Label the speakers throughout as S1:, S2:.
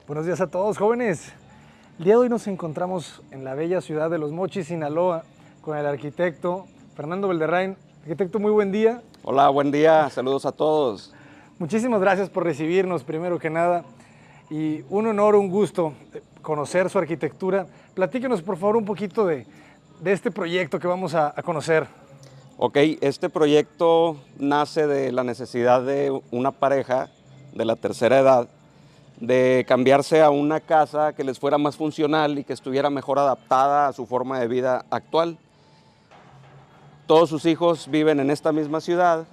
S1: Buenos días a todos, jóvenes. El día de hoy nos encontramos en la bella ciudad de Los Mochis, Sinaloa, con el arquitecto Fernando Valderrain. Arquitecto, muy buen día.
S2: Hola, buen día, saludos a todos.
S1: Muchísimas gracias por recibirnos, primero que nada. Y un honor, un gusto conocer su arquitectura. Platíquenos, por favor, un poquito de este proyecto que vamos a conocer.
S2: Ok, este proyecto nace de la necesidad de una pareja de la tercera edad de cambiarse a una casa que les fuera más funcional y que estuviera mejor adaptada a su forma de vida actual. Todos sus hijos viven en esta misma ciudad,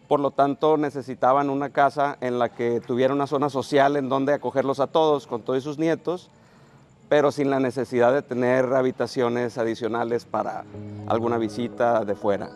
S2: por lo tanto necesitaban una casa en la que tuviera una zona social en donde acogerlos a todos, con todos sus nietos, pero sin la necesidad de tener habitaciones adicionales para alguna visita de fuera.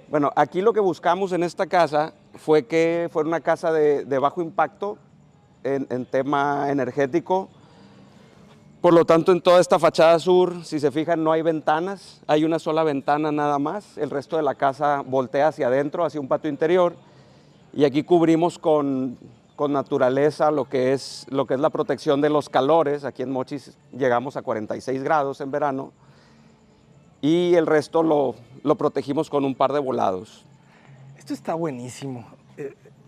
S2: Bueno, aquí lo que buscamos en esta casa fue que fuera una casa de bajo impacto en tema energético. Por lo tanto, en toda esta fachada sur, si se fijan, no hay ventanas, hay una sola ventana nada más. El resto de la casa voltea hacia adentro, hacia un patio interior. Y aquí cubrimos con naturaleza lo que es la protección de los calores. Aquí en Mochis llegamos a 46 grados en verano. Y el resto lo protegimos con un par de volados.
S1: Esto está buenísimo.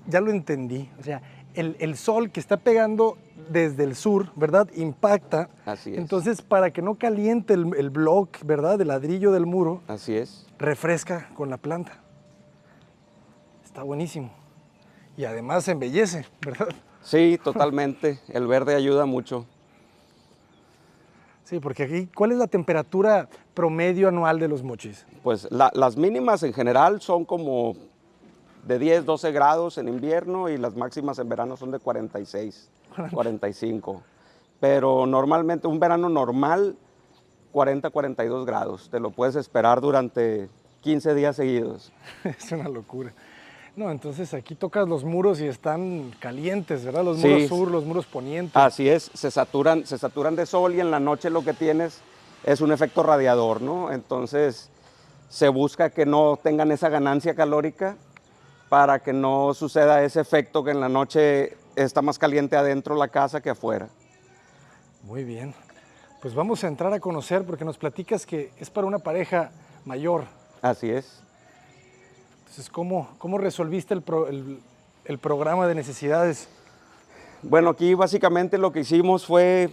S1: Ya lo entendí. O sea, el sol que está pegando desde el sur, ¿verdad? Impacta.
S2: Así es.
S1: Entonces, para que no caliente el bloque, ¿verdad? El ladrillo del muro.
S2: Así es.
S1: Refresca con la planta. Está buenísimo. Y además embellece, ¿verdad?
S2: Sí, totalmente. El verde ayuda mucho.
S1: Sí, porque aquí, ¿cuál es la temperatura promedio anual de Los Mochis?
S2: Pues las mínimas en general son como de 10, 12 grados en invierno y las máximas en verano son de 46, 45. Pero normalmente un verano normal, 40, 42 grados. Te lo puedes esperar durante 15 días seguidos.
S1: Es una locura. No, entonces aquí tocas los muros y están calientes, ¿verdad? Los
S2: Sí.
S1: muros sur, los muros poniente.
S2: Así es, se saturan de sol y en la noche lo que tienes es un efecto radiador, ¿no? Entonces se busca que no tengan esa ganancia calórica para que no suceda ese efecto que en la noche está más caliente adentro la casa que afuera.
S1: Muy bien. Pues vamos a entrar a conocer porque nos platicas que es para una pareja mayor.
S2: Así es.
S1: Entonces, ¿cómo resolviste el programa de necesidades?
S2: Bueno, aquí básicamente lo que hicimos fue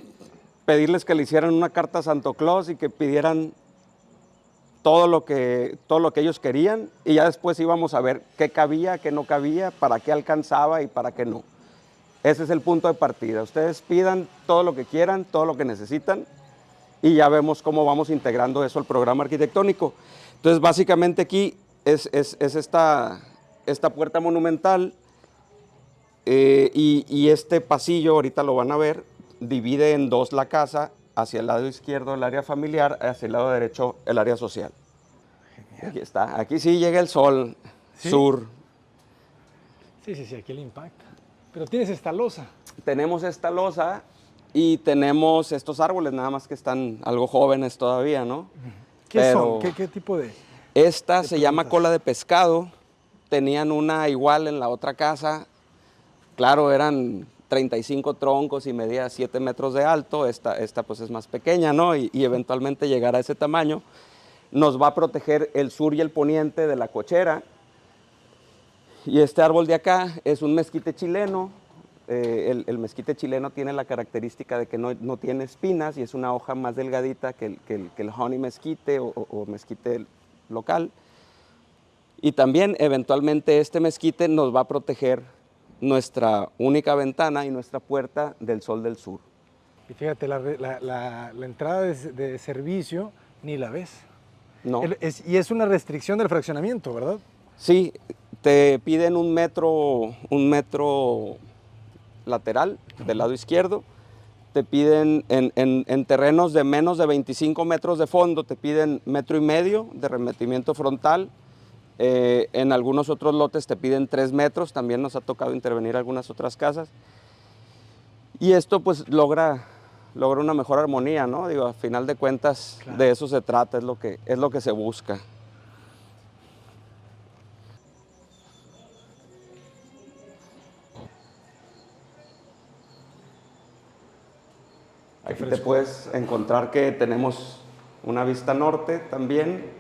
S2: pedirles que le hicieran una carta a Santo Claus y que pidieran todo lo que ellos querían y ya después íbamos a ver qué cabía, qué no cabía, para qué alcanzaba y para qué no. Ese es el punto de partida. Ustedes pidan todo lo que quieran, todo lo que necesitan y ya vemos cómo vamos integrando eso al programa arquitectónico. Entonces, básicamente aquí es esta puerta monumental y este pasillo, ahorita lo van a ver, divide en dos la casa, hacia el lado izquierdo el área familiar, hacia el lado derecho el área social. Genial. Aquí está, aquí sí llega el sol,
S1: ¿Sí?
S2: sur.
S1: Sí, aquí le impacta. Pero tienes esta losa.
S2: Tenemos esta losa y tenemos estos árboles, nada más que están algo jóvenes todavía, ¿no?
S1: ¿Qué son? ¿Qué tipo de...?
S2: Esta se llama cola de pescado, tenían una igual en la otra casa, claro, eran 35 troncos y medía 7 metros de alto, esta pues es más pequeña, ¿no? Y eventualmente llegar a ese tamaño. Nos va a proteger el sur y el poniente de la cochera. Y este árbol de acá es un mezquite chileno. El mezquite chileno tiene la característica de que no tiene espinas y es una hoja más delgadita que el honey mezquite o mezquite local. Y también eventualmente este mezquite nos va a proteger nuestra única ventana y nuestra puerta del sol del sur.
S1: Y fíjate, la entrada de servicio ni la ves.
S2: ¿No?
S1: Y es una restricción del fraccionamiento, ¿verdad?
S2: Sí, te piden un metro lateral del lado izquierdo. Te piden en terrenos de menos de 25 metros de fondo, te piden 1,5 metros de remetimiento frontal. En algunos otros lotes te piden 3 metros, también nos ha tocado intervenir algunas otras casas. Y esto pues logra una mejor armonía, ¿no? Digo, a final de cuentas, claro, de eso se trata, es lo que se busca. Aquí te puedes encontrar que tenemos una vista norte también.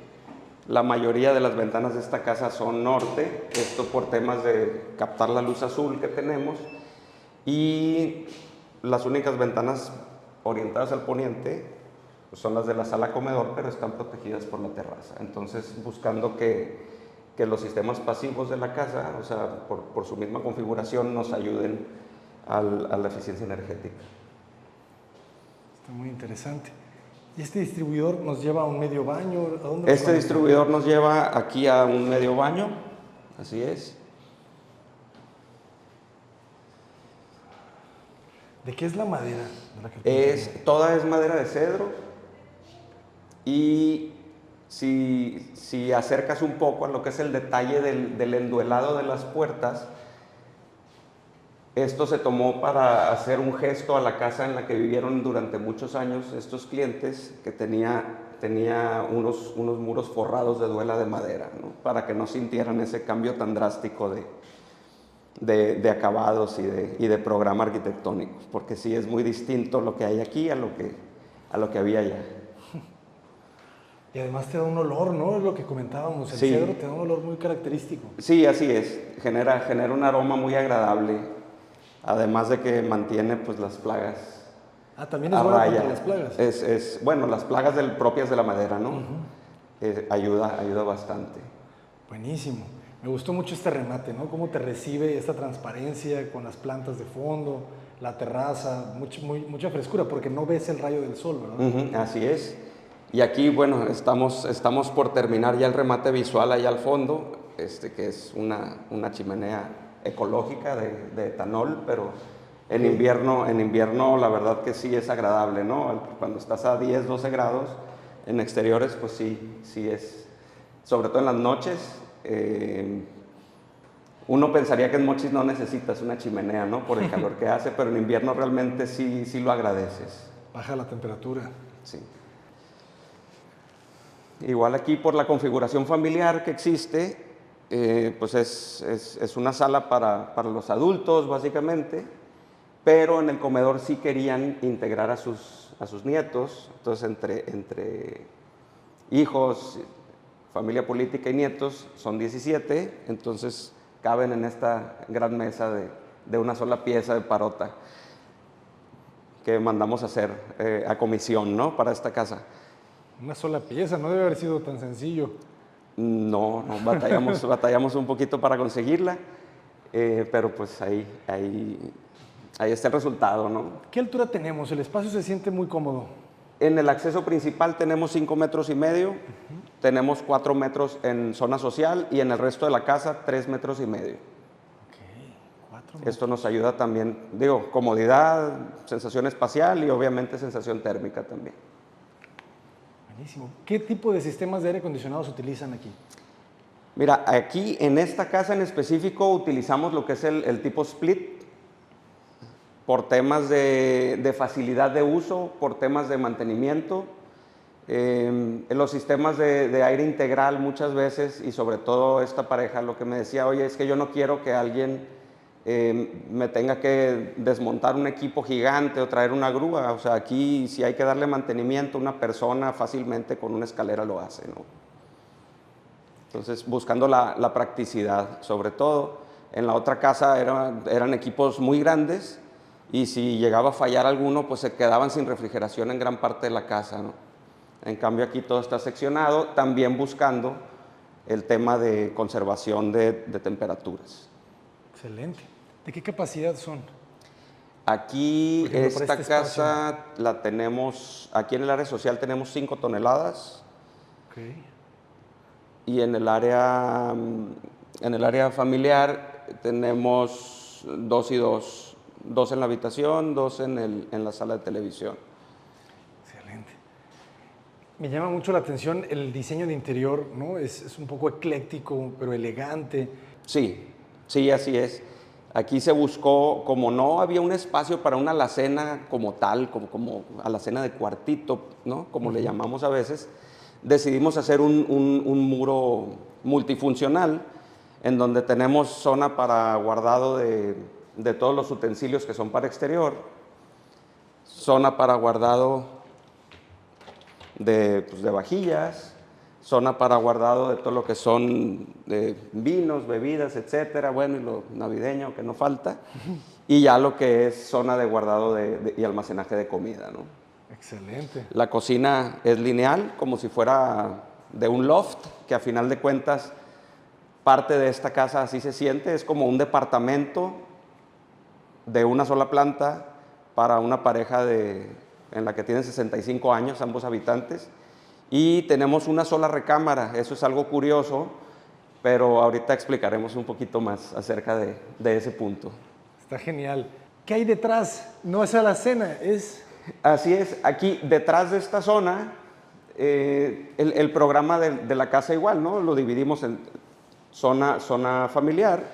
S2: La mayoría de las ventanas de esta casa son norte, esto por temas de captar la luz azul que tenemos. Y las únicas ventanas orientadas al poniente pues son las de la sala comedor, pero están protegidas por la terraza. Entonces, buscando que los sistemas pasivos de la casa, o sea, por su misma configuración, nos ayuden a la eficiencia energética.
S1: Está muy interesante. ¿Y este distribuidor nos lleva a un medio baño? ¿A dónde
S2: este distribuidor nos lleva aquí a un medio baño, así es.
S1: ¿De qué es la madera? De la
S2: toda es madera de cedro y si acercas un poco a lo que es el detalle del enduelado de las puertas, esto se tomó para hacer un gesto a la casa en la que vivieron durante muchos años estos clientes, que tenía unos muros forrados de duela de madera, ¿no? Para que no sintieran ese cambio tan drástico de acabados y de programa arquitectónico, porque sí es muy distinto lo que hay aquí a lo que había allá.
S1: Y además te da un olor, ¿no? Es lo que comentábamos, el
S2: sí,
S1: cedro te da un olor muy característico.
S2: Sí, así es, genera un aroma muy agradable. Además de que mantiene pues las plagas.
S1: También es bueno contra las plagas.
S2: Bueno, las plagas propias de la madera, ¿no? Ayuda bastante.
S1: Buenísimo. Me gustó mucho este remate, ¿no? Cómo te recibe esta transparencia con las plantas de fondo, la terraza, mucha frescura, porque no ves el rayo del sol, ¿verdad?
S2: Así es. Y aquí, bueno, estamos por terminar ya el remate visual allá al fondo, que es una chimenea ecológica de etanol, pero en invierno la verdad que sí es agradable, ¿no? Cuando estás a 10, 12 grados en exteriores, pues sí es, sobre todo en las noches. Uno pensaría que en Mochis no necesitas una chimenea, ¿no? Por el calor que hace, pero en invierno realmente sí lo agradeces.
S1: Baja la temperatura.
S2: Sí. Igual aquí por la configuración familiar que existe, pues es una sala para los adultos, básicamente, pero en el comedor sí querían integrar a sus nietos. Entonces, entre hijos, familia política y nietos, son 17, entonces caben en esta gran mesa de una sola pieza de parota que mandamos a hacer a comisión, ¿no? Para esta casa.
S1: Una sola pieza, no debe haber sido tan sencillo.
S2: No, batallamos un poquito para conseguirla, pero pues ahí está el resultado, ¿no?
S1: ¿Qué altura tenemos? El espacio se siente muy cómodo.
S2: En el acceso principal tenemos 5,5 metros, tenemos 4 metros en zona social y en el resto de la casa 3,5 metros.
S1: Okay, 4 metros.
S2: Esto nos ayuda también, digo, comodidad, sensación espacial y obviamente sensación térmica también.
S1: Buenísimo. ¿Qué tipo de sistemas de aire acondicionado se utilizan aquí?
S2: Mira, aquí en esta casa en específico utilizamos lo que es el tipo split, por temas de facilidad de uso, por temas de mantenimiento. En los sistemas de aire integral muchas veces, y sobre todo esta pareja lo que me decía, oye, es que yo no quiero que alguien me tenga que desmontar un equipo gigante o traer una grúa. O sea, aquí si hay que darle mantenimiento, una persona fácilmente con una escalera lo hace, ¿no? Entonces, buscando la practicidad, sobre todo. En la otra casa eran equipos muy grandes y si llegaba a fallar alguno, pues se quedaban sin refrigeración en gran parte de la casa, ¿no? En cambio, aquí todo está seccionado, también buscando el tema de conservación de temperaturas.
S1: Excelente. ¿De qué capacidad son?
S2: Aquí,
S1: Por ejemplo, para
S2: esta
S1: este espacio.
S2: casa la tenemos, aquí en el área social tenemos 5 toneladas
S1: Ok.
S2: y en el área familiar tenemos 2 y 2, 2 en la habitación, 2 en la sala de televisión.
S1: Excelente. Me llama mucho la atención el diseño de interior, ¿no? Es un poco ecléctico, pero elegante.
S2: Sí, sí, así es. Aquí se buscó, como no había un espacio para una alacena como tal, como alacena de cuartito, ¿no? Como le llamamos a veces, decidimos hacer un muro multifuncional en donde tenemos zona para guardado de todos los utensilios que son para exterior, zona para guardado pues, de vajillas, zona para guardado de todo lo que son vinos, bebidas, etcétera, bueno, y lo navideño que no falta, y ya lo que es zona de guardado y almacenaje de comida, ¿no?
S1: Excelente.
S2: La cocina es lineal, como si fuera de un loft, que a final de cuentas parte de esta casa así se siente, es como un departamento de una sola planta para una pareja en la que tienen 65 años, ambos habitantes, y tenemos una sola recámara. Eso es algo curioso, pero ahorita explicaremos un poquito más acerca de ese punto.
S1: Está genial. ¿Qué hay detrás? No es alacena, es...
S2: Así es, aquí detrás de esta zona, el programa de la casa igual, ¿no? Lo dividimos en zona familiar,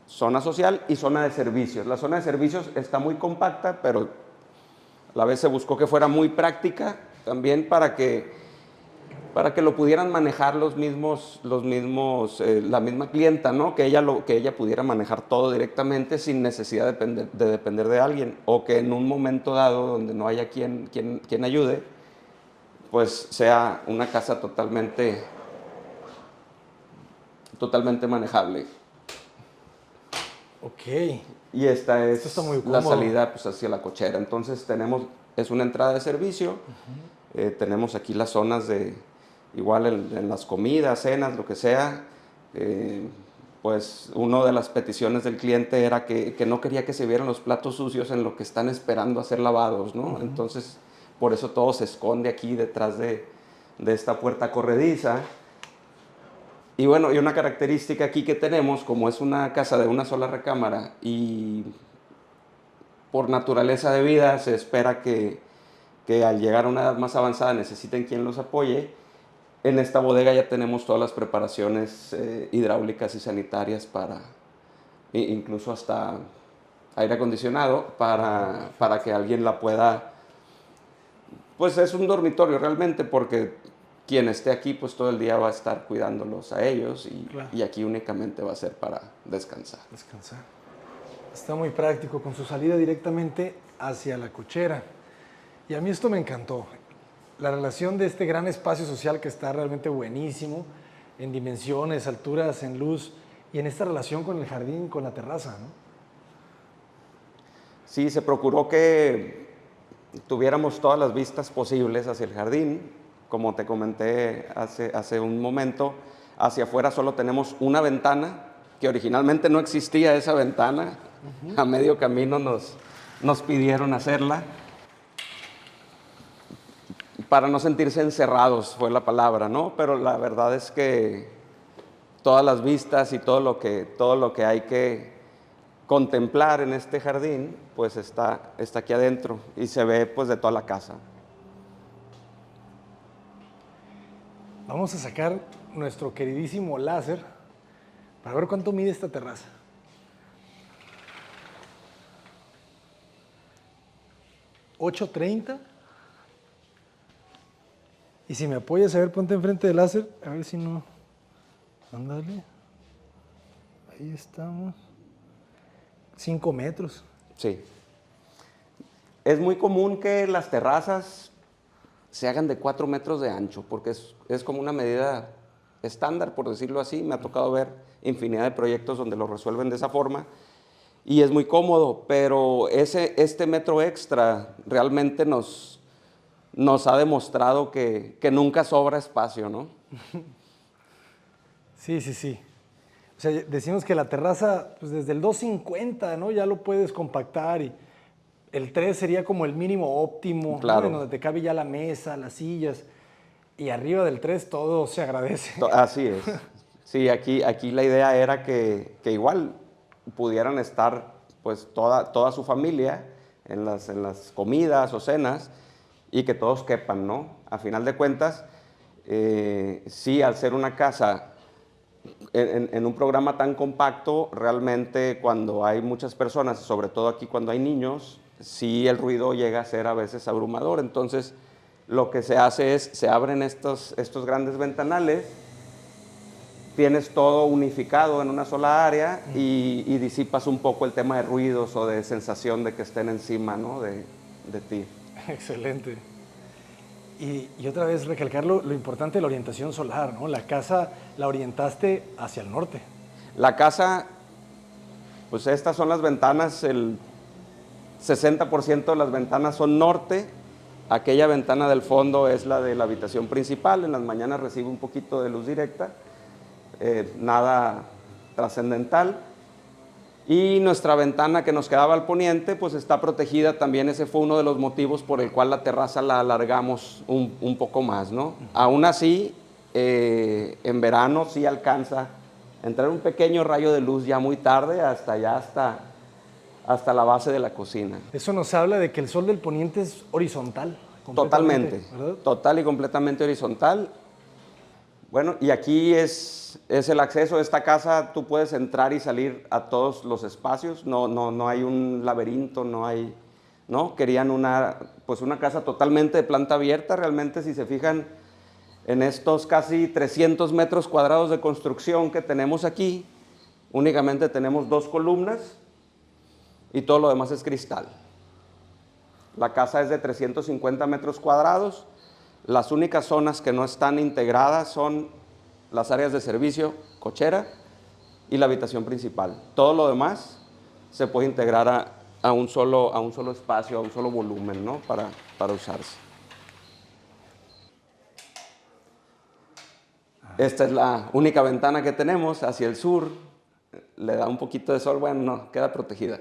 S2: zona social y zona de servicios. La zona de servicios está muy compacta, pero a la vez se buscó que fuera muy práctica también para que lo pudieran manejar la misma clienta, ¿no? Que ella pudiera manejar todo directamente sin necesidad de depender de alguien, o que en un momento dado donde no haya quien ayude, pues sea una casa totalmente manejable.
S1: Ok.
S2: Y esta
S1: Esto está muy
S2: es la
S1: cómodo.
S2: salida pues, hacia la cochera. Entonces es una entrada de servicio, tenemos aquí las zonas igual en las comidas, cenas, lo que sea. Pues una de las peticiones del cliente era que no quería que se vieran los platos sucios en lo que están esperando a ser lavados, ¿no? Entonces, por eso todo se esconde aquí detrás de esta puerta corrediza. Y bueno, y una característica aquí que tenemos, como es una casa de una sola recámara y por naturaleza de vida se espera que al llegar a una edad más avanzada necesiten quien los apoye, en esta bodega ya tenemos todas las preparaciones hidráulicas y sanitarias incluso hasta aire acondicionado para que alguien la pueda, pues es un dormitorio realmente porque quien esté aquí pues todo el día va a estar cuidándolos a ellos
S1: Claro.
S2: y aquí únicamente va a ser para descansar.
S1: Descansar. Está muy práctico con su salida directamente hacia la cochera. Y a mí esto me encantó. La relación de este gran espacio social que está realmente buenísimo en dimensiones, alturas, en luz y en esta relación con el jardín, con la terraza, ¿no?
S2: Sí, se procuró que tuviéramos todas las vistas posibles hacia el jardín. Como te comenté hace un momento, hacia afuera solo tenemos una ventana, que originalmente no existía esa ventana. A medio camino nos pidieron hacerla. Para no sentirse encerrados fue la palabra, ¿no? Pero la verdad es que todas las vistas y todo lo que hay que contemplar en este jardín, pues está aquí adentro y se ve pues de toda la casa.
S1: Vamos a sacar nuestro queridísimo láser para ver cuánto mide esta terraza. 830. Y si me apoyas, a ver, ponte enfrente del láser, a ver si no... Ándale. Ahí estamos. 5 metros.
S2: Sí. Es muy común que las terrazas se hagan de 4 metros de ancho, porque es como una medida estándar, por decirlo así. Me ha tocado ver infinidad de proyectos donde lo resuelven de esa forma y es muy cómodo, pero este metro extra realmente nos ha demostrado que nunca sobra espacio, ¿no?
S1: Sí, sí, sí. O sea, decimos que la terraza, pues desde el 250, ¿no? Ya lo puedes compactar y el 3 sería como el mínimo óptimo, ¿no? En
S2: Claro.
S1: donde te cabe ya la mesa, las sillas. Y arriba del 3 todo se agradece.
S2: Así es. Sí, aquí la idea era que igual pudieran estar pues toda su familia en las comidas o cenas y que todos quepan, ¿no? A final de cuentas, sí, al ser una casa en un programa tan compacto, realmente cuando hay muchas personas, sobre todo aquí cuando hay niños, sí el ruido llega a ser a veces abrumador. Entonces, lo que se hace es, se abren estos grandes ventanales, tienes todo unificado en una sola área y disipas un poco el tema de ruidos o de sensación de que estén encima, ¿no? de ti.
S1: Excelente. Y otra vez recalcar lo importante de la orientación solar, ¿no? La casa la orientaste hacia el norte.
S2: La casa, pues estas son las ventanas, el 60% de las ventanas son norte. Aquella ventana del fondo es la de la habitación principal. En las mañanas recibe un poquito de luz directa, nada trascendental. Y nuestra ventana que nos quedaba al poniente, pues está protegida también. Ese fue uno de los motivos por el cual la terraza la alargamos un poco más, ¿no? Aún así, en verano sí alcanza a entrar un pequeño rayo de luz ya muy tarde, hasta la base de la cocina.
S1: Eso nos habla de que el sol del poniente es horizontal.
S2: Totalmente,
S1: ¿Verdad?
S2: total y completamente horizontal. Bueno, y aquí es el acceso a esta casa. Tú puedes entrar y salir a todos los espacios. No hay un laberinto, ¿no? Querían pues una casa totalmente de planta abierta. Realmente, si se fijan en estos casi 300 metros cuadrados de construcción que tenemos aquí, únicamente tenemos 2 columnas y todo lo demás es cristal. La casa es de 350 metros cuadrados. Las únicas zonas que no están integradas son las áreas de servicio, cochera y la habitación principal. Todo lo demás se puede integrar a un solo espacio, a un solo volumen, ¿no? para usarse. Esta es la única ventana que tenemos hacia el sur. Le da un poquito de sol, bueno, no, queda protegida.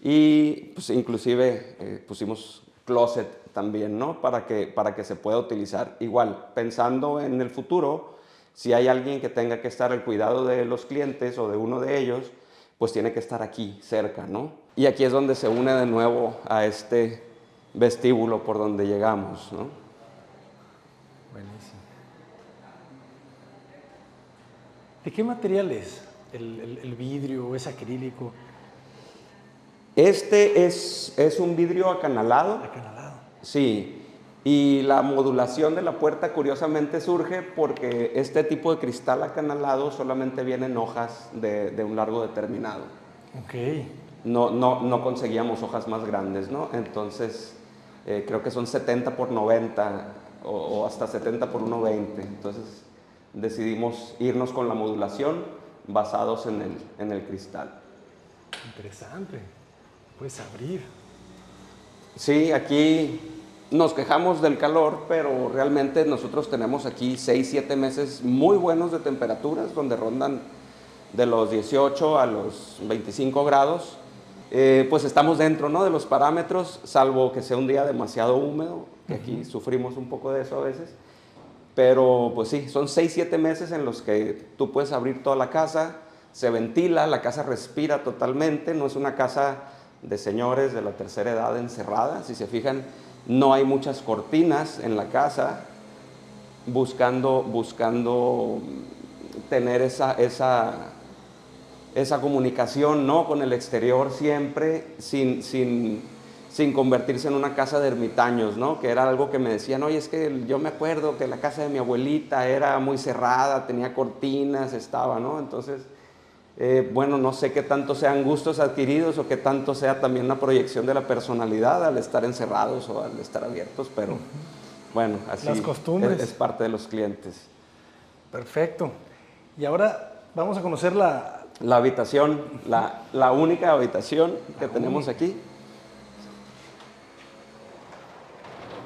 S2: Y pues inclusive pusimos closet también, ¿no? Para que se pueda utilizar. Igual, pensando en el futuro, si hay alguien que tenga que estar al cuidado de los clientes o de uno de ellos, pues tiene que estar aquí, cerca, ¿no? Y aquí es donde se une de nuevo a este vestíbulo por donde llegamos, ¿no?
S1: Buenísimo. ¿De qué material es el vidrio? ¿Es acrílico?
S2: Este es un vidrio acanalado.
S1: Acanalado.
S2: Sí, y la modulación de la puerta curiosamente surge porque este tipo de cristal acanalado solamente viene en hojas de un largo determinado.
S1: Ok.
S2: No conseguíamos hojas más grandes, ¿no? Entonces, creo que son 70 por 90 o hasta 70 por 1,20. Entonces, decidimos irnos con la modulación basados en el cristal.
S1: Interesante. Puedes abrir.
S2: Sí, aquí nos quejamos del calor, pero realmente nosotros tenemos aquí 6-7 meses muy buenos de temperaturas, donde rondan de los 18 a los 25 grados. Pues estamos dentro, ¿no?, de los parámetros, salvo que sea un día demasiado húmedo, que aquí sufrimos un poco de eso a veces. Pero pues sí, son 6-7 meses en los que tú puedes abrir toda la casa, se ventila, la casa respira totalmente, no es una casa de señores de la tercera edad encerrada. Si se fijan, no hay muchas cortinas en la casa, buscando tener esa comunicación, ¿no?, con el exterior siempre, sin convertirse en una casa de ermitaños, ¿no?, que era algo que me decían: oye, es que yo me acuerdo que la casa de mi abuelita era muy cerrada, tenía cortinas, ¿no? Entonces, bueno, no sé qué tanto sean gustos adquiridos o qué tanto sea también una proyección de la personalidad al estar encerrados o al estar abiertos, pero bueno, así
S1: Las costumbres.
S2: es parte de los clientes.
S1: Perfecto. Y ahora vamos a conocer
S2: La habitación, la única habitación que tenemos aquí.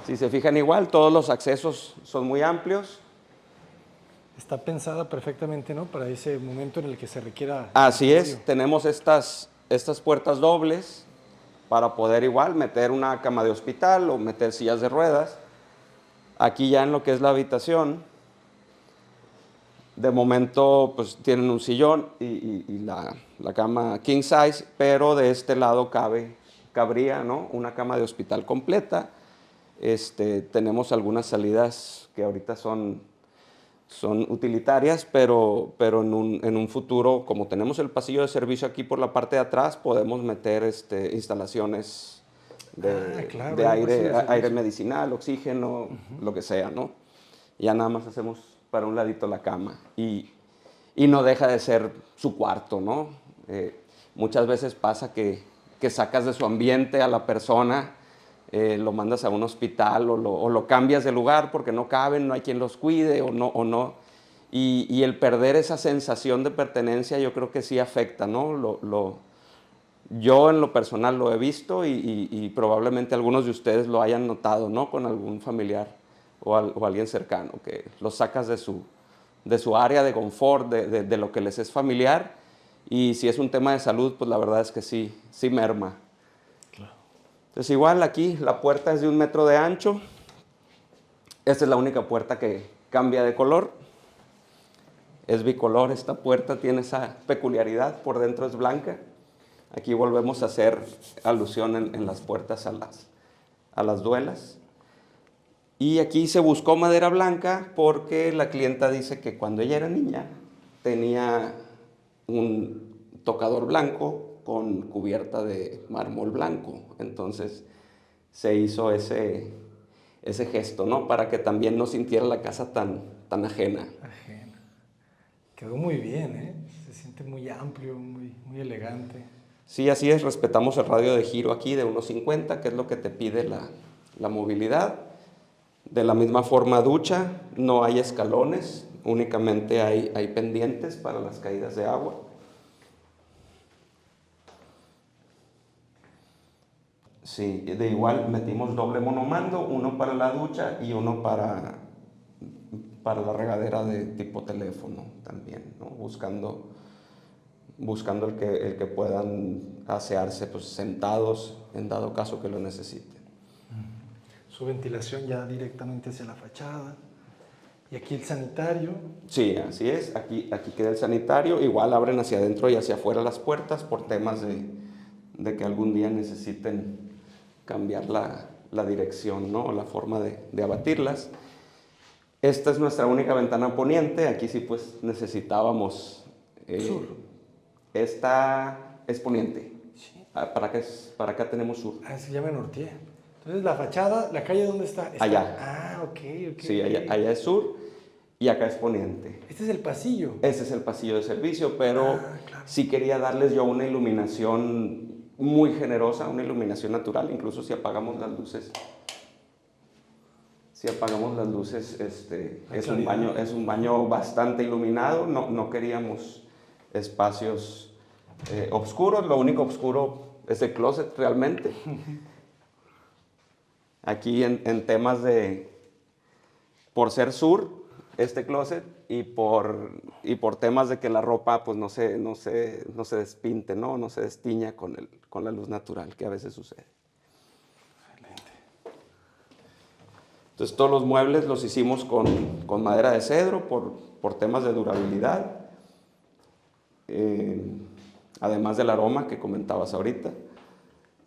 S2: Si se fijan igual, todos los accesos son muy amplios.
S1: Está pensada perfectamente, ¿no? Para ese momento en el que se requiera.
S2: Así
S1: apoyo.
S2: es, tenemos estas puertas dobles para poder igual meter una cama de hospital o meter sillas de ruedas. Aquí ya en lo que es la habitación, de momento pues tienen un sillón y la cama king size, pero de este lado cabría, ¿no?, una cama de hospital completa. Tenemos algunas salidas que ahorita son utilitarias, pero en un futuro, como tenemos el pasillo de servicio aquí por la parte de atrás, podemos meter instalaciones
S1: Claro,
S2: de
S1: hay un pasillo de
S2: aire
S1: servicio.
S2: medicinal, oxígeno, lo que sea, ¿no? Ya nada más hacemos para un ladito la cama y no deja de ser su cuarto, ¿no? Muchas veces pasa que sacas de su ambiente a la persona, lo mandas a un hospital o lo cambias de lugar porque no caben, no hay quien los cuide o no. Y el perder esa sensación de pertenencia yo creo que sí afecta, ¿no? Yo en lo personal lo he visto y probablemente algunos de ustedes lo hayan notado, ¿no?, con algún familiar o alguien cercano, que los sacas de su área de confort, de lo que les es familiar, y si es un tema de salud, pues la verdad es que sí merma.
S1: Claro.
S2: Entonces igual aquí la puerta es de 1 metro de ancho. Esta es la única puerta que cambia de color. Es bicolor esta puerta, tiene esa peculiaridad, por dentro es blanca. Aquí volvemos a hacer alusión en las puertas a las duelas. Y aquí se buscó madera blanca porque la clienta dice que cuando ella era niña tenía un tocador blanco con cubierta de mármol blanco. Entonces se hizo ese gesto, ¿no?, para que también no sintiera la casa tan ajena.
S1: Ajena. Quedó muy bien, ¿eh? Se siente muy amplio, muy elegante.
S2: Sí, así es, respetamos el radio de giro aquí de 1.50, que es lo que te pide la movilidad. De la misma forma, ducha, no hay escalones, únicamente hay pendientes para las caídas de agua. Sí, de igual metimos doble monomando, uno para la ducha y uno para la regadera de tipo teléfono también, ¿no? Buscando el que puedan asearse pues sentados en dado caso que lo necesiten.
S1: Su ventilación ya directamente hacia la fachada. Y aquí el sanitario.
S2: Sí, así es. Aquí queda el sanitario. Igual abren hacia adentro y hacia afuera las puertas por temas de que algún día necesiten cambiar la dirección, ¿no?, o la forma de abatirlas. Esta es nuestra única ventana poniente. Aquí sí pues necesitábamos...
S1: Sur.
S2: Esta es poniente.
S1: Sí.
S2: Para acá tenemos sur.
S1: Es que ya me norteé. Entonces, la fachada, ¿la calle dónde está?
S2: Allá.
S1: Ok.
S2: Sí,
S1: Ok.
S2: allá es sur y acá es poniente.
S1: Este es el pasillo.
S2: Ese es el pasillo de servicio, pero
S1: Claro.
S2: sí quería darles yo una iluminación muy generosa, una iluminación natural, incluso si apagamos las luces. Es un baño bastante iluminado, no queríamos espacios oscuros, lo único oscuro es el closet realmente. Aquí en temas por ser sur, este closet, y por temas de que la ropa pues no se despinte, no se destiña con la luz natural que a veces sucede.
S1: Excelente.
S2: Entonces todos los muebles los hicimos con madera de cedro por temas de durabilidad, además del aroma que comentabas ahorita.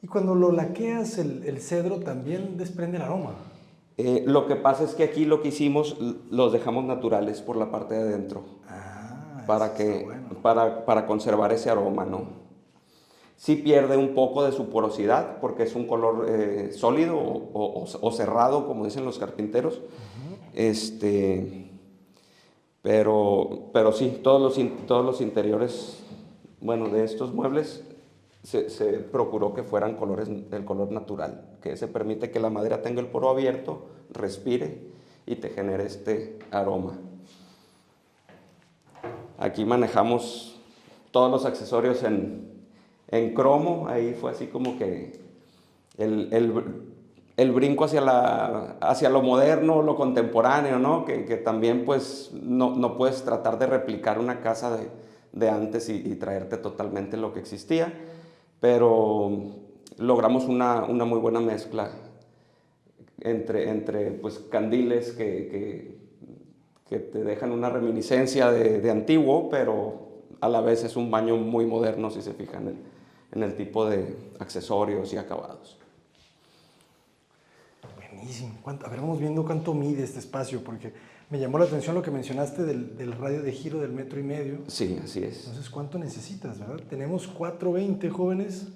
S1: Y cuando lo laqueas, el cedro también desprende el aroma.
S2: Lo que pasa es que aquí lo que hicimos, los dejamos naturales por la parte de adentro, para conservar ese aroma, ¿no? Sí pierde un poco de su porosidad porque es un color sólido o cerrado, como dicen los carpinteros. Pero sí, todos los interiores, bueno, de estos muebles se procuró que fueran del color natural, que se permite que la madera tenga el poro abierto, respire y te genere este aroma. Aquí manejamos todos los accesorios en cromo. Ahí fue así como que el brinco hacia lo moderno, lo contemporáneo, ¿no? Que también pues no puedes tratar de replicar una casa de antes y traerte totalmente lo que existía, pero logramos una muy buena mezcla entre pues, candiles que te dejan una reminiscencia de antiguo, pero a la vez es un baño muy moderno si se fijan en el tipo de accesorios y acabados.
S1: Buenísimo. A ver, vamos viendo cuánto mide este espacio, porque me llamó la atención lo que mencionaste del radio de giro del 1,5 metros.
S2: Sí, así es.
S1: Entonces, ¿cuánto necesitas, verdad? Tenemos 420 jóvenes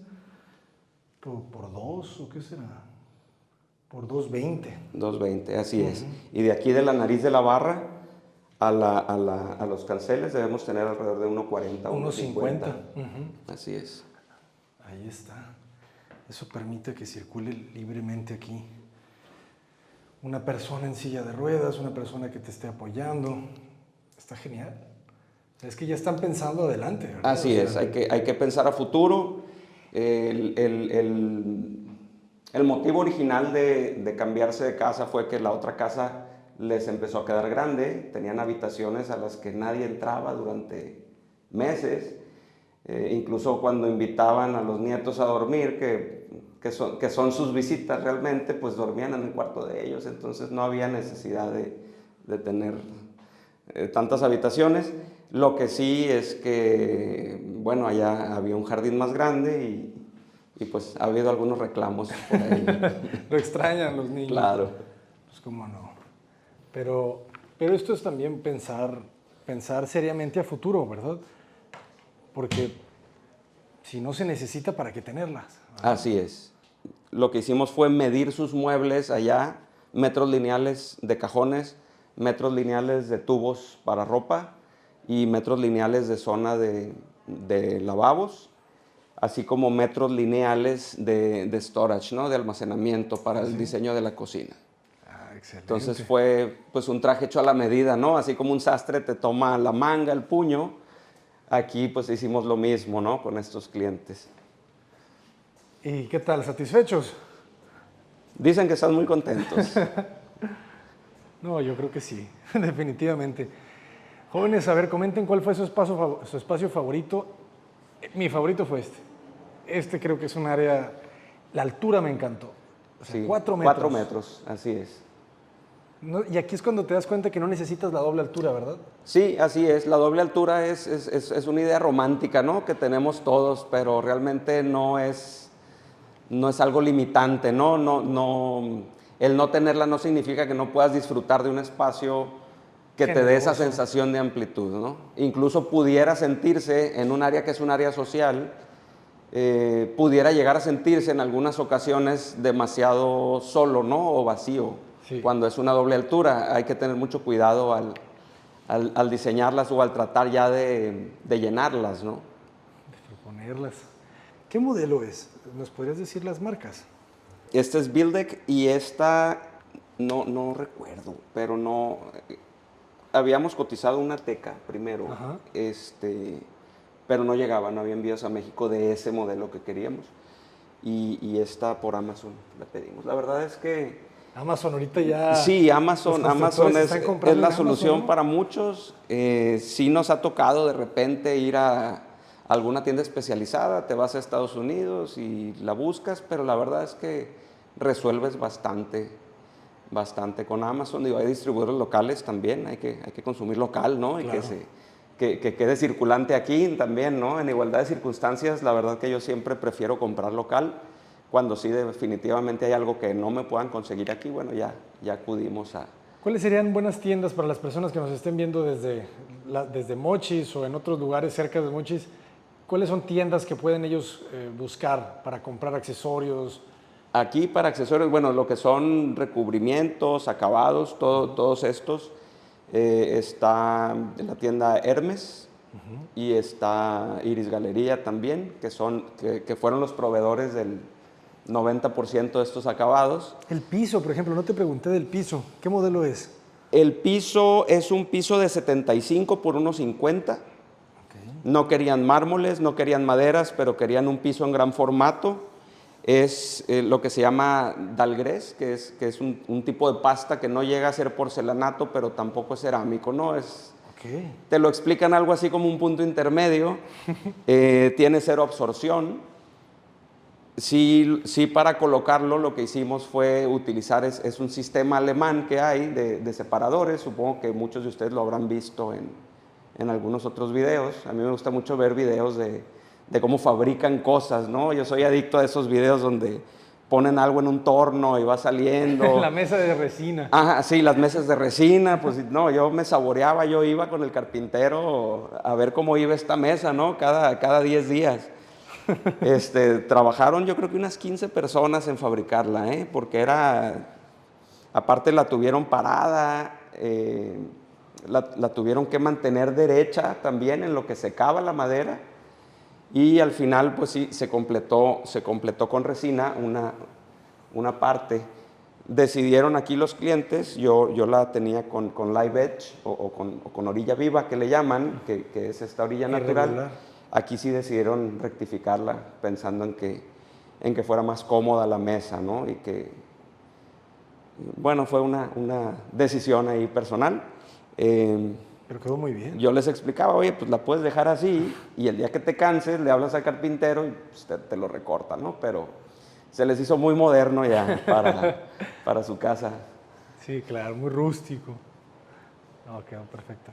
S1: por 2, ¿o qué será? Por 220.
S2: 220, así es. Y de aquí de la nariz de la barra a los canceles debemos tener alrededor de 1,40, 1,50. Así es.
S1: Ahí está. Eso permite que circule libremente aquí. Una persona en silla de ruedas, una persona que te esté apoyando. Está genial. Es que ya están pensando adelante, ¿verdad?
S2: Así es, hay que pensar a futuro. El motivo original de cambiarse de casa fue que la otra casa les empezó a quedar grande, tenían habitaciones a las que nadie entraba durante meses, incluso cuando invitaban a los nietos a dormir, que son sus visitas realmente, pues dormían en el cuarto de ellos, entonces no había necesidad de tener tantas habitaciones. Lo que sí es que, bueno, allá había un jardín más grande y pues ha habido algunos reclamos por ahí.
S1: Lo extrañan los niños.
S2: Claro.
S1: Pues cómo no. Pero esto es también pensar seriamente a futuro, ¿verdad? Porque si no se necesita, ¿para qué tenerlas? ¿Verdad?
S2: Así es. Lo que hicimos fue medir sus muebles allá, metros lineales de cajones, metros lineales de tubos para ropa y metros lineales de zona de lavabos, así como metros lineales de storage, ¿no? De almacenamiento para el diseño de la cocina.
S1: Ah, excelente.
S2: Entonces fue pues un traje hecho a la medida, ¿no? Así como un sastre te toma la manga, el puño, aquí pues hicimos lo mismo, ¿no? Con estos clientes.
S1: ¿Y qué tal? ¿Satisfechos?
S2: Dicen que están muy contentos.
S1: No, yo creo que sí, definitivamente. Jóvenes, a ver, comenten cuál fue su espacio favorito. Mi favorito fue este. Este creo que es un área... La altura me encantó. O sea,
S2: Sí,
S1: 4 metros.
S2: 4 metros, así es.
S1: No, y aquí es cuando te das cuenta que no necesitas la doble altura, ¿verdad?
S2: Sí, así es. La doble altura es una idea romántica, ¿no? Que tenemos todos, pero realmente no es algo limitante, ¿no? El no tenerla no significa que no puedas disfrutar de un espacio que te dé esa sensación de amplitud, ¿no? Incluso pudiera sentirse en un área que es un área social, pudiera llegar a sentirse en algunas ocasiones demasiado solo, ¿no? O vacío. Sí. Cuando es una doble altura, hay que tener mucho cuidado al diseñarlas o al tratar ya de llenarlas, ¿no?
S1: De proponerlas. ¿Qué modelo es? ¿Nos podrías decir las marcas?
S2: Esta es Buildec y esta no recuerdo, pero no... Habíamos cotizado una Teca primero, pero no llegaba, no había envíos a México de ese modelo que queríamos. Y esta por Amazon la pedimos. La verdad es que...
S1: Amazon ahorita ya...
S2: Sí, Amazon es la solución, ¿no? Para muchos. Sí nos ha tocado de repente ir a alguna tienda especializada, te vas a Estados Unidos y la buscas, pero la verdad es que resuelves bastante con Amazon. Digo, hay distribuidores locales también, hay que consumir local, ¿no? Claro. Y que quede circulante aquí también, ¿no? En igualdad de circunstancias, la verdad que yo siempre prefiero comprar local. Cuando sí definitivamente hay algo que no me puedan conseguir aquí, bueno, ya acudimos a...
S1: ¿Cuáles serían buenas tiendas para las personas que nos estén viendo desde Mochis o en otros lugares cerca de Mochis? ¿Cuáles son tiendas que pueden ellos buscar para comprar accesorios?
S2: Aquí para accesorios, bueno, lo que son recubrimientos, acabados, todos estos, está en la tienda Hermes y está Iris Galería también, que fueron los proveedores del 90% de estos acabados.
S1: El piso, por ejemplo, no te pregunté del piso. ¿Qué modelo es?
S2: El piso es un piso de 75 por 1,50. Okay. No querían mármoles, no querían maderas, pero querían un piso en gran formato. es lo que se llama dalgrés, que es un tipo de pasta que no llega a ser porcelanato, pero tampoco es cerámico, ¿no?
S1: Ok.
S2: Te lo explican algo así como un punto intermedio, tiene cero absorción. Sí, sí, para colocarlo lo que hicimos fue utilizar, es un sistema alemán que hay de separadores, supongo que muchos de ustedes lo habrán visto en algunos otros videos. A mí me gusta mucho ver videos de cómo fabrican cosas, ¿no? Yo soy adicto a esos videos donde ponen algo en un torno y va saliendo.
S1: La mesa de resina.
S2: Ajá, sí, las mesas de resina, pues no, yo me saboreaba, yo iba con el carpintero a ver cómo iba esta mesa, ¿no? Cada 10 días. Trabajaron yo creo que unas 15 personas en fabricarla, ¿eh? Porque aparte la tuvieron parada, la tuvieron que mantener derecha también en lo que secaba la madera, y al final pues sí, se completó con resina una parte. Decidieron aquí los clientes, yo la tenía con live edge o con orilla viva que le llaman, que es esta orilla natural.
S1: Irregular.
S2: Aquí sí decidieron rectificarla pensando en que fuera más cómoda la mesa, ¿no? Y que, bueno, fue una decisión ahí personal.
S1: Pero quedó muy bien.
S2: Yo les explicaba, oye, pues la puedes dejar así y el día que te canses le hablas al carpintero y pues, te lo recorta, ¿no? Pero se les hizo muy moderno ya para su casa.
S1: Sí, claro, muy rústico. No, quedó perfecto.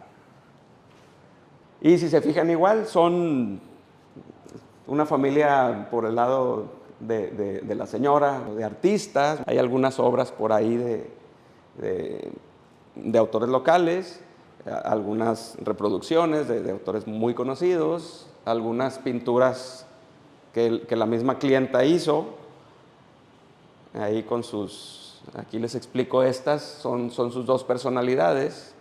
S2: Y si se fijan igual, son una familia por el lado de la señora, de artistas. Hay algunas obras por ahí de autores locales, algunas reproducciones de autores muy conocidos, algunas pinturas que la misma clienta hizo, ahí con aquí les explico estas, son sus dos personalidades.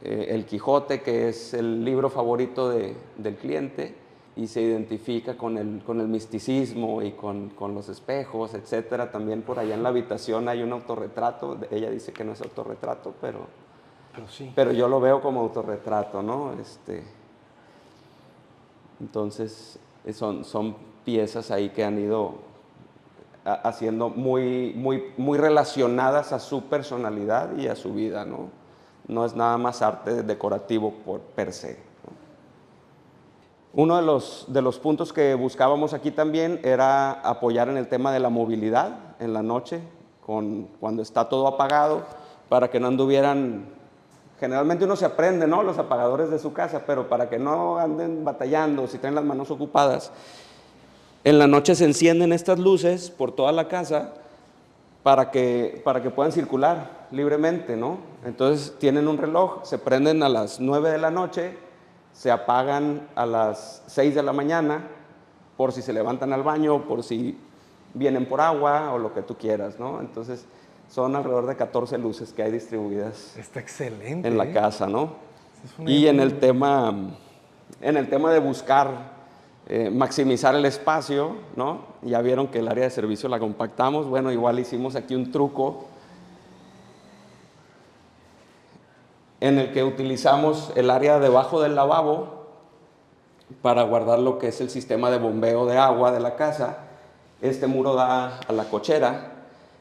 S2: El Quijote, que es el libro favorito del cliente, y se identifica con el misticismo y con los espejos, etc. También por allá en la habitación hay un autorretrato. Ella dice que no es autorretrato,
S1: Sí.
S2: pero yo lo veo como autorretrato, ¿no? Entonces, son piezas ahí que han ido haciendo muy relacionadas a su personalidad y a su vida, ¿no? No es nada más arte decorativo per se. Uno de los puntos que buscábamos aquí también era apoyar en el tema de la movilidad en la noche, cuando está todo apagado, para que no anduvieran. Generalmente uno se aprende, ¿no?, los apagadores de su casa, pero para que no anden batallando, si tienen las manos ocupadas. En la noche se encienden estas luces por toda la casa para que puedan circular libremente, ¿no? Entonces tienen un reloj, se prenden a las 9 de la noche, se apagan a las 6 de la mañana, por si se levantan al baño, por si vienen por agua o lo que tú quieras, ¿no? Entonces son alrededor de 14 luces que hay distribuidas.
S1: Está excelente.
S2: En la casa, ¿no?
S1: Es
S2: Y en el tema de buscar maximizar el espacio, ¿no? Ya vieron que el área de servicio la compactamos. Bueno, igual hicimos aquí un truco en el que utilizamos el área debajo del lavabo para guardar lo que es el sistema de bombeo de agua de la casa. Este muro da a la cochera,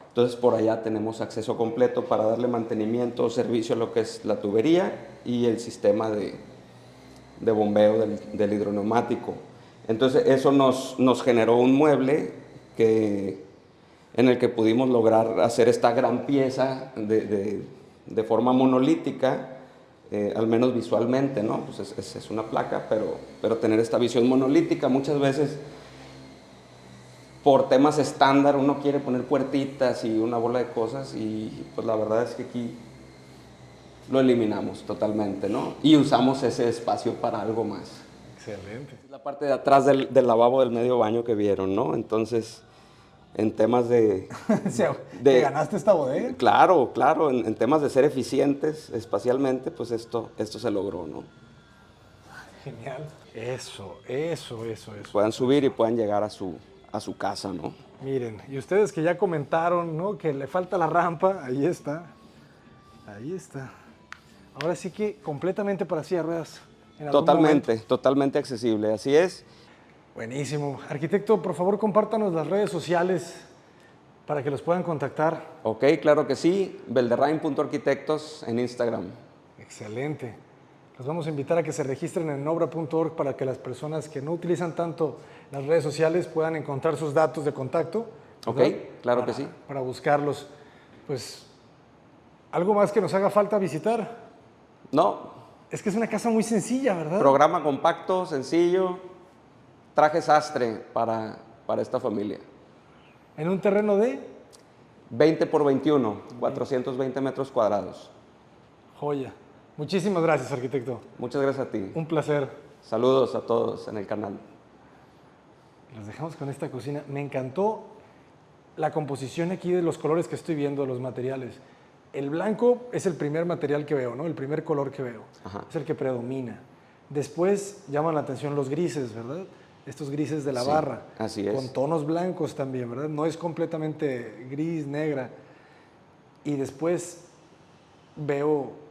S2: entonces por allá tenemos acceso completo para darle mantenimiento o servicio a lo que es la tubería y el sistema de bombeo del hidroneumático. Entonces eso nos generó un mueble en el que pudimos lograr hacer esta gran pieza de forma monolítica, al menos visualmente, ¿no? Pues es una placa, pero tener esta visión monolítica. Muchas veces por temas estándar uno quiere poner puertitas y una bola de cosas, y pues la verdad es que aquí lo eliminamos totalmente, ¿no? Y usamos ese espacio para algo más.
S1: Excelente.
S2: Es la parte de atrás del lavabo del medio baño que vieron, ¿no? Entonces, en temas
S1: ¿Te ganaste esta bodega?
S2: Claro, en temas de ser eficientes espacialmente, pues esto se logró, ¿no?
S1: Genial. Eso.
S2: Puedan subir y puedan llegar a su casa, ¿no?
S1: Miren, y ustedes que ya comentaron, ¿no?, que le falta la rampa, ahí está. Ahora sí que completamente para silla de ruedas.
S2: Totalmente accesible, así es.
S1: Buenísimo. Arquitecto, por favor, compártanos las redes sociales para que los puedan contactar.
S2: Ok, claro que sí. Belderrain.arquitectos en Instagram.
S1: Excelente. Los vamos a invitar a que se registren en obra.org para que las personas que no utilizan tanto las redes sociales puedan encontrar sus datos de contacto.
S2: Ok,
S1: ¿verdad?
S2: claro que sí.
S1: Para buscarlos. Pues, ¿algo más que nos haga falta visitar?
S2: No,
S1: Es que es una casa muy sencilla, ¿verdad?
S2: programa compacto, sencillo, traje sastre para esta familia.
S1: En un terreno de
S2: 20 por 21, 420 metros cuadrados.
S1: joya. Muchísimas gracias, arquitecto.
S2: Muchas gracias a ti.
S1: Un placer.
S2: Saludos a todos en el canal.
S1: Los dejamos con esta cocina. Me encantó la composición aquí de los colores que estoy viendo, los materiales. El blanco es el primer material que veo, ¿no? El primer color que veo.
S2: Ajá.
S1: Es el que predomina. Después llaman la atención los grises, ¿verdad? Estos grises de la
S2: Sí,
S1: barra.
S2: así es.
S1: Con tonos blancos también, ¿verdad? No es completamente gris, negra. Y después veo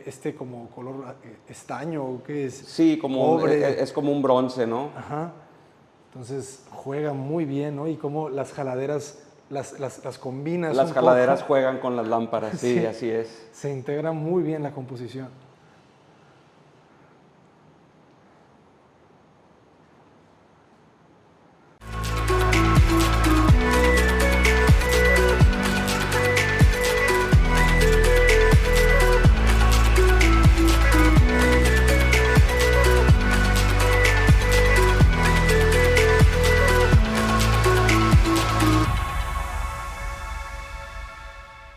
S1: este como color estaño, ¿qué es?
S2: Sí,
S1: Cobre.
S2: es como un bronce, ¿no?
S1: Ajá. Entonces juega muy bien, ¿no? Y cómo las jaladeras las combinas
S2: Las
S1: un
S2: jaladeras
S1: poco.
S2: juegan con las lámparas, sí,
S1: Sí.
S2: así es.
S1: Se integra muy bien la composición.